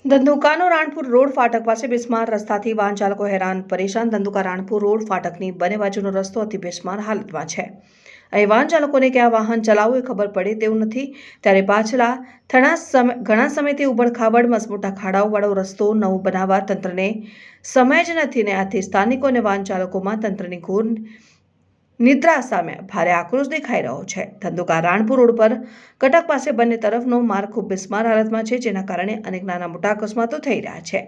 ધંધુકાનો Ranpur road ફાટક પાસે બિસ્માર રસ્તાથી વાહન ચાલકો હેરાન પરેશાન. ધંધુકા રાણપુર રોડ ફાટકની બંને બાજુનો રસ્તો અતિ બિસ્માર હાલતમાં છે. અહીં વાહન ચાલકોને ક્યાં વાહન ચલાવવું એ ખબર પડે તેવું નથી. ત્યારે પાછલા ઘણા સમયથી ઉબડ-ખાબડ મસમોટા ખાડાઓવાળો રસ્તો નવો બનાવવા તંત્રને સમય જ નથી ને આથી સ્થાનિકો અને વાહન ચાલકોમાં તંત્રની ઘોર નિદ્રા સામે ભારે આક્રોશ દેખાઈ રહ્યો છે. ધંધુકા રાણપુર રોડ પર કટક પાસે બંને તરફનો માર્ગ ખૂબ બિસ્માર હાલતમાં છે, જેના કારણે અનેક નાના મોટા અકસ્માતો થઈ રહ્યા છે.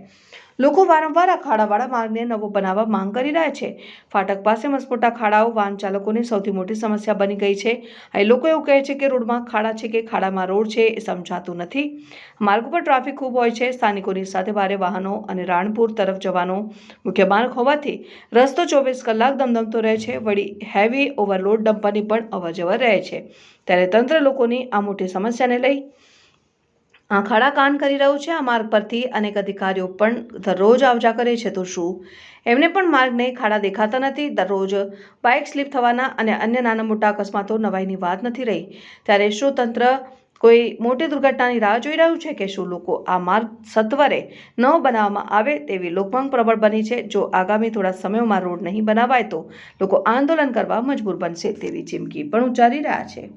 લોકો વારંવાર આ ખાડાવાળા માર્ગને નવો બનાવવા માંગ કરી રહ્યા છે. ફાટક પાસે મસમોટા ખાડાઓ વાહન ચાલકોની સૌથી મોટી સમસ્યા બની ગઈ છે. અહીં લોકો એવું કહે છે કે રોડમાં ખાડા છે કે ખાડામાં રોડ છે એ સમજાતું નથી. માર્ગ પર ટ્રાફિક ખૂબ હોય છે. સ્થાનિકોની સાથે ભારે વાહનો અને રાણપુર તરફ જવાનો મુખ્ય માર્ગ હોવાથી રસ્તો 24 કલાક ધમધમતો રહે છે. વળી હેવી ઓવરલોડ ડમ્પરની પણ અવરજવર રહે છે. ત્યારે તંત્ર લોકોની આ મોટી સમસ્યાને લઈ ખાડા કાન કરી રહ્યું છે. આ માર્ગ પરથી અનેક અધિકારીઓ પણ દરરોજ આવજા કરે છે, તો શું એમને પણ માર્ગને ખાડા દેખાતા નથી? દરરોજ બાઇક સ્લીપ થવાના અને અન્ય નાના મોટા અકસ્માતો નવાઈની વાત નથી રહી. ત્યારે શું તંત્ર કોઈ મોટી દુર્ઘટનાની રાહ જોઈ રહ્યું છે કે શું લોકો આ માર્ગ સત્વરે નવો બનાવવામાં આવે તેવી લોકમાંગ પ્રબળ બની છે. જો આગામી થોડા સમયોમાં રોડ નહીં બનાવાય તો લોકો આંદોલન કરવા મજબૂર બનશે તેવી ચીમકી પણ ઉચ્ચારી રહ્યા છે.